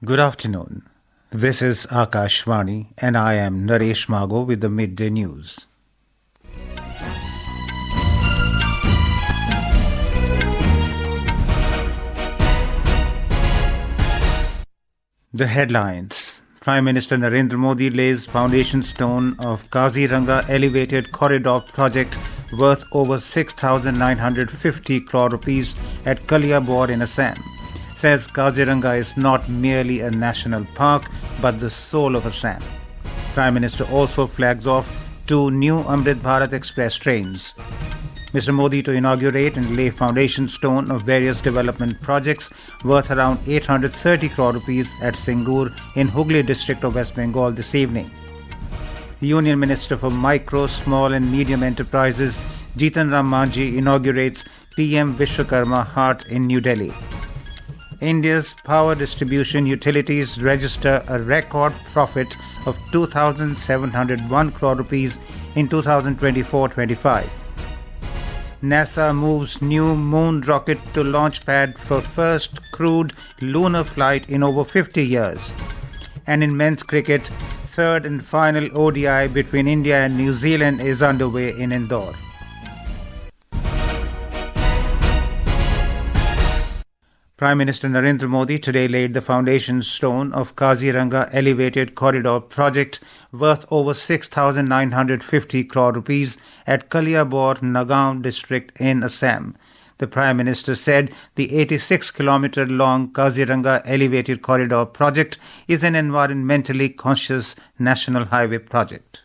Good afternoon. This is Akashvani and I am Naresh Mago with the Midday News. The headlines. Prime Minister Narendra Modi lays foundation stone of Kaziranga Elevated Corridor Project worth over 6,950 crore rupees at Kaliabor in Assam. Says Kaziranga is not merely a national park but the soul of Assam. Prime Minister also flags off 2 new Amrit Bharat Express trains. Mr. Modi to inaugurate and lay foundation stone of various development projects worth around 830 crore rupees at Singur in Hooghly district of West Bengal this evening. The Union Minister for Micro, Small and Medium Enterprises, Jitan Manjhi, inaugurates PM Vishwakarma Haat in New Delhi. India's power distribution utilities register a record profit of 2,701 crore rupees in 2024-25. NASA moves new moon rocket to launch pad for first crewed lunar flight in over 50 years. And in men's cricket, third and final ODI between India and New Zealand is underway in Indore. Prime Minister Narendra Modi today laid the foundation stone of Kaziranga Elevated Corridor Project worth over 6,950 crore rupees at Kaliabor, Nagaon district in Assam. The Prime Minister said the 86-kilometer-long Kaziranga Elevated Corridor Project is an environmentally conscious national highway project.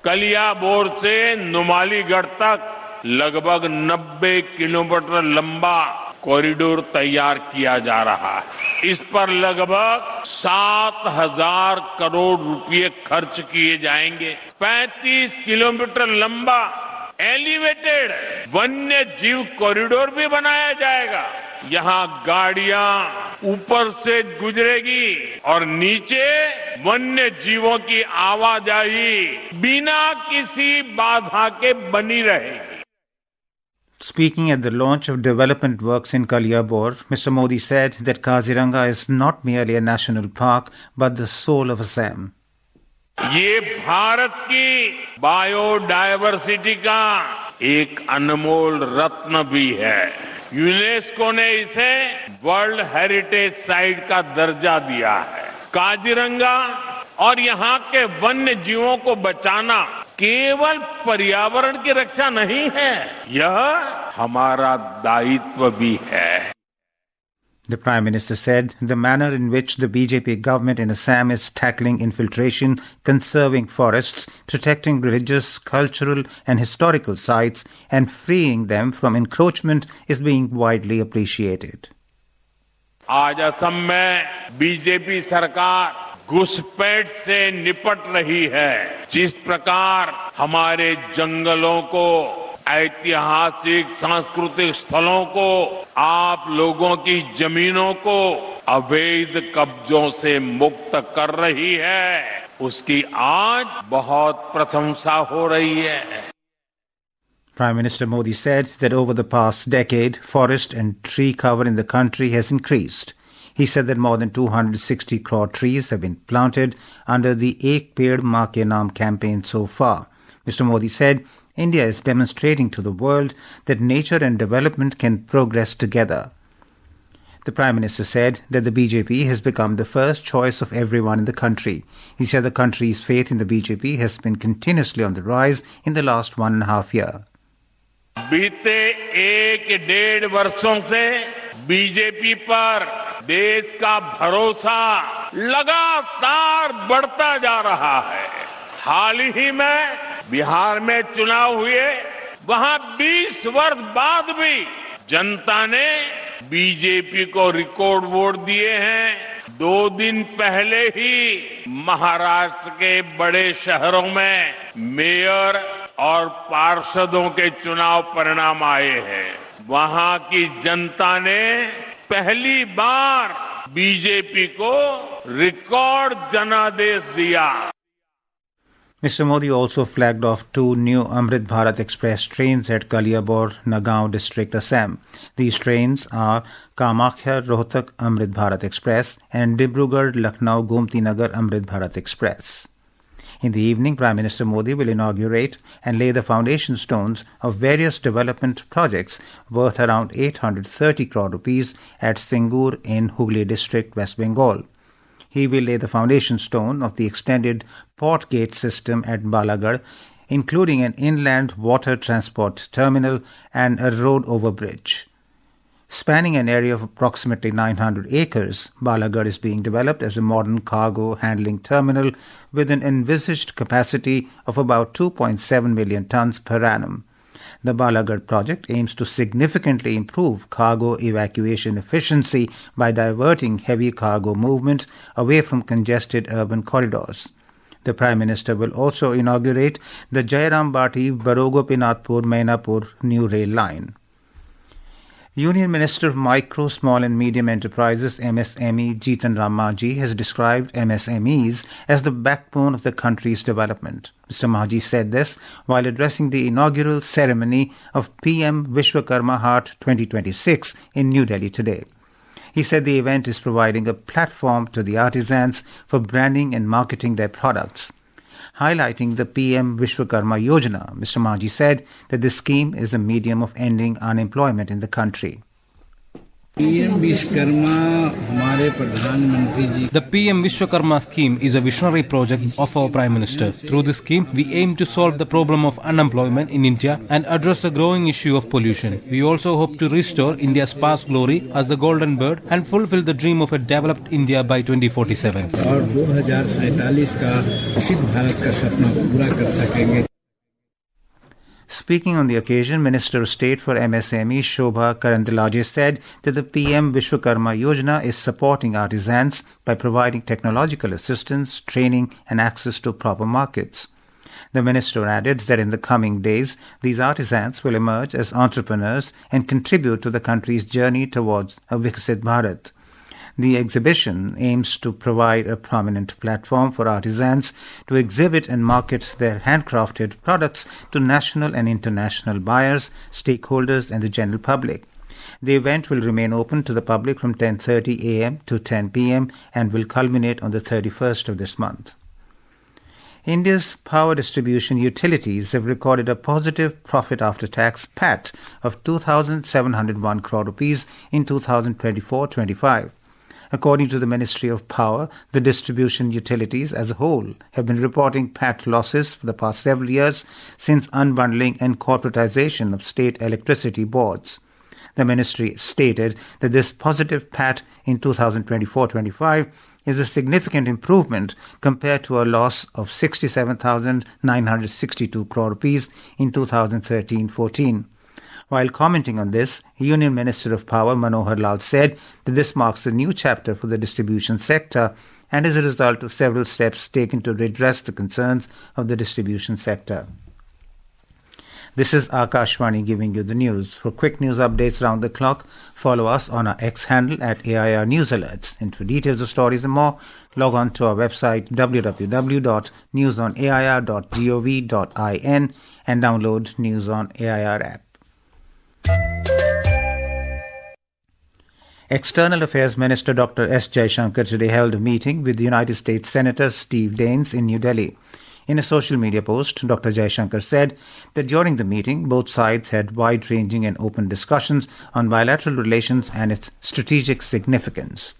Kaliabor से नुमालीगढ़ तक लगभग 90 kilometre लंबा corridor तैयार किया जा रहा है। इस पर लगभग 7,000 करोड़ रुपए खर्च किए जाएंगे। 35 किलोमीटर लंबा एलिवेटेड वन्य जीव कॉरिडोर भी बनाया जाएगा। यहाँ गाड़ियां ऊपर से गुजरेगी और नीचे वन्य जीवों की आवाजाही बिना किसी बाधा के बनी रहेगी। Speaking at the launch of development works in Kaliabor, Mr. Modi said that Kaziranga is not merely a national park but the soul of Assam. ये भारत की बायोडायवर्सिटी का एक अनमोल रत्न भी है। यूनेस्को ने इसे वर्ल्ड हेरिटेज साइट का दर्जा दिया है। काजीरंगा और यहाँ के वन्य जीवों को बचाना केवल पर्यावरण की रक्षा नहीं है, यह हमारा दायित्व भी है। The Prime Minister said the manner in which the BJP government in Assam is tackling infiltration, conserving forests, protecting religious, cultural and historical sites and freeing them from encroachment is being widely appreciated. आज असम में BJP सरकार घुसपैठ से निपट रही है। जिस प्रकार हमारे जंगलों को, ऐतिहासिक सांस्कृतिक स्थलों को, आप लोगों की जमीनों को अवैध कब्जों से मुक्त कर रही है, उसकी आज बहुत प्रशंसा हो रही है। Prime Minister Modi said that over the past decade, forest and tree cover in the country has increased. He said that more than 260 crore trees have been planted under the Ek Ped Maa Ke Naam campaign so far. Mr. Modi said India is demonstrating to the world that nature and development can progress together. The Prime Minister said that the BJP has become the first choice of everyone in the country. He said the country's faith in the BJP has been continuously on the rise in the last 1.5 years. बीते 1-1.5 वर्षों से BJP पर देश का भरोसा लगातार बढ़ता जा रहा है। हाल ही में बिहार में चुनाव हुए, वहां 20 वर्ष बाद भी जनता ने बीजेपी को रिकॉर्ड वोट दिए हैं। 2 दिन पहले ही महाराष्ट्र के बड़े शहरों में मेयर और पार्षदों के चुनाव परिणाम आए हैं। वहां की जनता ने पहली बार बीजेपी को रिकॉर्ड जनादेश दिया। Mr. Modi also flagged off two new Amrit Bharat Express trains at Kaliabor, Nagaon district, Assam. These trains are Kamakhya Rohtak Amrit Bharat Express and Dibrugarh Lucknow Gomti Nagar Amrit Bharat Express. In the evening, Prime Minister Modi will inaugurate and lay the foundation stones of various development projects worth around 830 crore rupees at Singur in Hooghly district, West Bengal. He will lay the foundation stone of the extended port gate system at Balagad, including an inland water transport terminal and a road overbridge. Spanning an area of approximately 900 acres, Balagad is being developed as a modern cargo handling terminal with an envisaged capacity of about 2.7 million tons per annum. The Balagad project aims to significantly improve cargo evacuation efficiency by diverting heavy cargo movement away from congested urban corridors. The Prime Minister will also inaugurate the Jairam Bati Barogopinathpur Mainapur new rail line. Union Minister of Micro, Small and Medium Enterprises MSME Jitan Manjhi has described MSMEs as the backbone of the country's development. Mr. Manjhi said this while addressing the inaugural ceremony of PM Vishwakarma Haat 2026 in New Delhi today. He said the event is providing a platform to the artisans for branding and marketing their products. Highlighting the PM Vishwakarma Yojana, Mr. Manjhi said that this scheme is a medium of ending unemployment in the country. The PM Vishwakarma scheme is a visionary project of our Prime Minister. Through this scheme, we aim to solve the problem of unemployment in India and address the growing issue of pollution. We also hope to restore India's past glory as the golden bird and fulfill the dream of a developed India by 2047. Speaking on the occasion, Minister of State for MSME Shobha Karandilage said that the PM Vishwakarma Yojana is supporting artisans by providing technological assistance, training and access to proper markets. The minister added that in the coming days, these artisans will emerge as entrepreneurs and contribute to the country's journey towards a Viksit Bharat. The exhibition aims to provide a prominent platform for artisans to exhibit and market their handcrafted products to national and international buyers, stakeholders and the general public. The event will remain open to the public from 10:30 a.m. to 10 p.m. and will culminate on the 31st of this month. India's power distribution utilities have recorded a positive profit after tax PAT of 2,701 crore rupees in 2024-25. According to the Ministry of Power, the distribution utilities as a whole have been reporting PAT losses for the past several years since unbundling and corporatization of state electricity boards. The ministry stated that this positive PAT in 2024-25 is a significant improvement compared to a loss of 67,962 crore rupees in 2013-14. While commenting on this, Union Minister of Power Manohar Lal said that this marks a new chapter for the distribution sector and is a result of several steps taken to redress the concerns of the distribution sector. This is Akashvani giving you the news. For quick news updates round the clock, follow us on our X handle at AIR News Alerts. And for details of stories and more, log on to our website www.newsonair.gov.in and download News on AIR app. External Affairs Minister Dr. S. Jaishankar today held a meeting with United States Senator Steve Daines in New Delhi. In a social media post, Dr. Jaishankar said that during the meeting, both sides had wide-ranging and open discussions on bilateral relations and its strategic significance.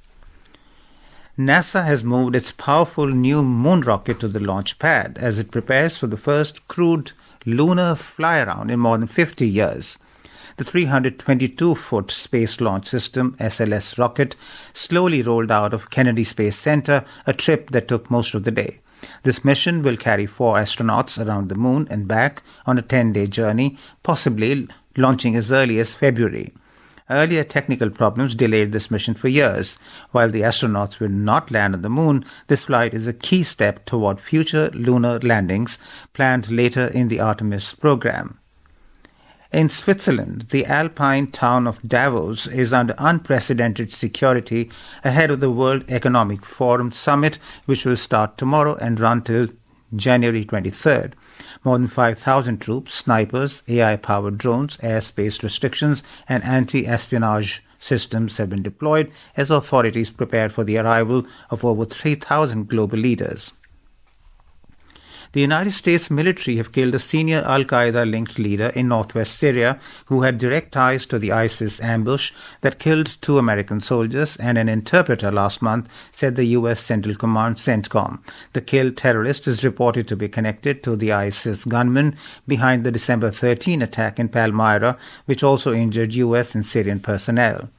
NASA has moved its powerful new moon rocket to the launch pad as it prepares for the first crewed lunar fly-around in more than 50 years. The 322-foot Space Launch System SLS rocket slowly rolled out of Kennedy Space Center, a trip that took most of the day. This mission will carry 4 astronauts around the moon and back on a 10-day journey, possibly launching as early as February. Earlier technical problems delayed this mission for years. While the astronauts will not land on the moon, this flight is a key step toward future lunar landings planned later in the Artemis program. In Switzerland, the alpine town of Davos is under unprecedented security ahead of the World Economic Forum summit, which will start tomorrow and run till January 23rd. More than 5,000 troops, snipers, AI-powered drones, airspace restrictions, and anti-espionage systems have been deployed as authorities prepare for the arrival of over 3,000 global leaders. The United States military have killed a senior Al-Qaeda-linked leader in northwest Syria who had direct ties to the ISIS ambush that killed 2 American soldiers and an interpreter last month, said the U.S. Central Command CENTCOM. The killed terrorist is reported to be connected to the ISIS gunman behind the December 13 attack in Palmyra, which also injured U.S. and Syrian personnel.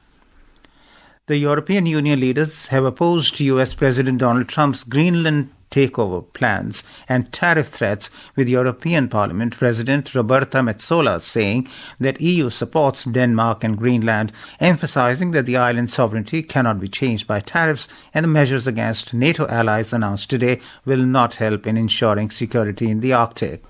The European Union leaders have opposed U.S. President Donald Trump's Greenland takeover plans and tariff threats, with European Parliament President Roberta Metsola saying that EU supports Denmark and Greenland, emphasizing that the island's sovereignty cannot be changed by tariffs, and the measures against NATO allies announced today will not help in ensuring security in the Arctic.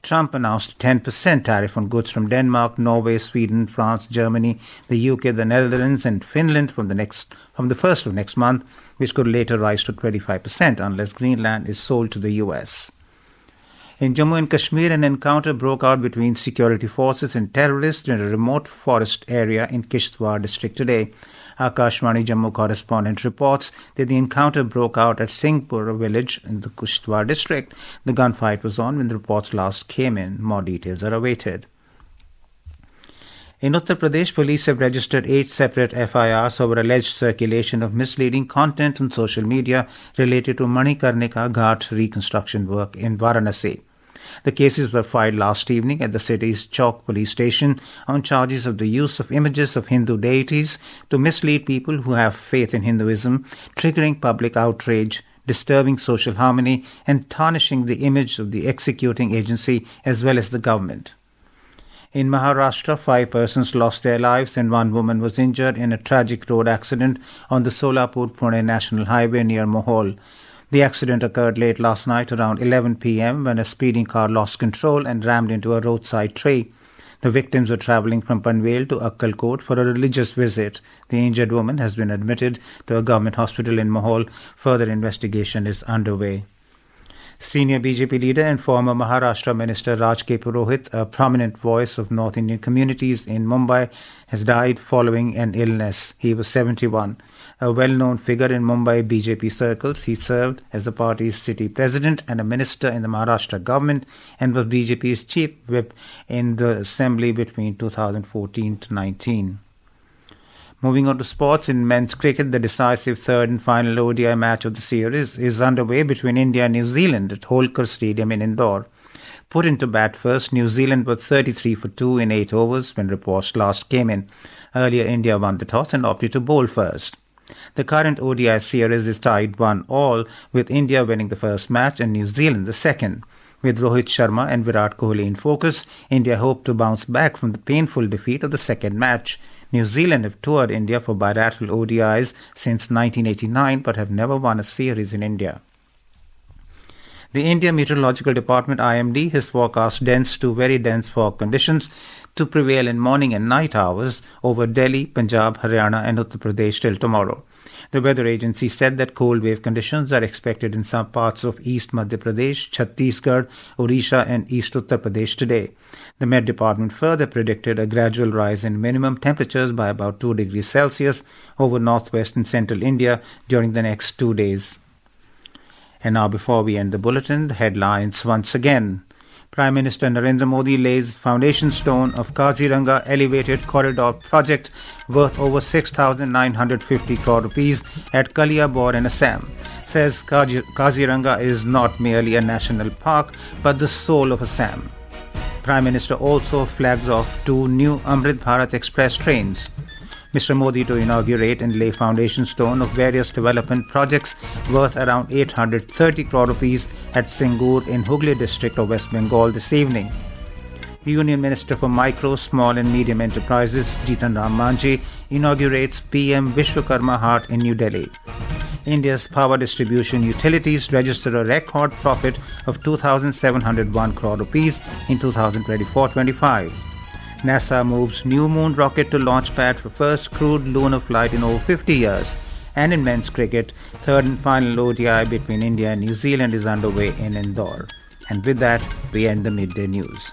Trump announced a 10% tariff on goods from Denmark, Norway, Sweden, France, Germany, the UK, the Netherlands and Finland from the 1st of next month, which could later rise to 25% unless Greenland is sold to the US. In Jammu and Kashmir, an encounter broke out between security forces and terrorists in a remote forest area in Kishtwar district today. Akashvani Jammu correspondent reports that the encounter broke out at Singur village in the Kishtwar district. The gunfight was on when the reports last came in. More details are awaited. In Uttar Pradesh, police have registered 8 separate FIRs over alleged circulation of misleading content on social media related to Manikarnika Ghat reconstruction work in Varanasi. The cases were filed last evening at the city's Chowk police station on charges of the use of images of Hindu deities to mislead people who have faith in Hinduism, triggering public outrage, disturbing social harmony, and tarnishing the image of the executing agency as well as the government. In Maharashtra, 5 persons lost their lives and 1 woman was injured in a tragic road accident on the Solapur-Pune National Highway near Mohol. The accident occurred late last night around 11 p.m. when a speeding car lost control and rammed into a roadside tree. The victims were travelling from Panvel to Akkalkot for a religious visit. The injured woman has been admitted to a government hospital in Mohol. Further investigation is underway. Senior BJP leader and former Maharashtra Minister Raj K. Purohit, a prominent voice of North Indian communities in Mumbai, has died following an illness. He was 71. A well-known figure in Mumbai BJP circles, he served as the party's city president and a minister in the Maharashtra government and was BJP's chief whip in the assembly between 2014 to 19. Moving on to sports, in men's cricket, the decisive third and final ODI match of the series is underway between India and New Zealand at Holkar Stadium in Indore. Put into bat first, New Zealand was 33 for 2 in 8 overs when reports last came in. Earlier, India won the toss and opted to bowl first. The current ODI series is tied 1-1, with India winning the first match and New Zealand the second. With Rohit Sharma and Virat Kohli in focus, India hoped to bounce back from the painful defeat of the second match. New Zealand have toured India for bilateral ODIs since 1989 but have never won a series in India. The India Meteorological Department IMD has forecast dense to very dense fog conditions to prevail in morning and night hours over Delhi, Punjab, Haryana and Uttar Pradesh till tomorrow. The weather agency said that cold wave conditions are expected in some parts of East Madhya Pradesh, Chhattisgarh, Odisha and East Uttar Pradesh today. The Met Department further predicted a gradual rise in minimum temperatures by about 2 degrees Celsius over northwest and central India during the next 2 days. And now, before we end the bulletin, the headlines once again. Prime Minister Narendra Modi lays foundation stone of Kaziranga Elevated Corridor Project worth over 6,950 crore rupees at Kaliabor in Assam. Says Kaziranga is not merely a national park but the soul of Assam. Prime Minister also flags off 2 new Amrit Bharat Express trains. Mr. Modi to inaugurate and lay foundation stone of various development projects worth around 830 crore rupees at Singur in Hooghly district of West Bengal this evening. The Union Minister for Micro, Small and Medium Enterprises, Jitan Manjhi, inaugurates PM Vishwakarma Haat in New Delhi. India's power distribution utilities register a record profit of 2,701 crore rupees in 2024-25. NASA moves new moon rocket to launch pad for first crewed lunar flight in over 50 years. And in men's cricket, third and final ODI between India and New Zealand is underway in Indore. And with that, we end the midday news.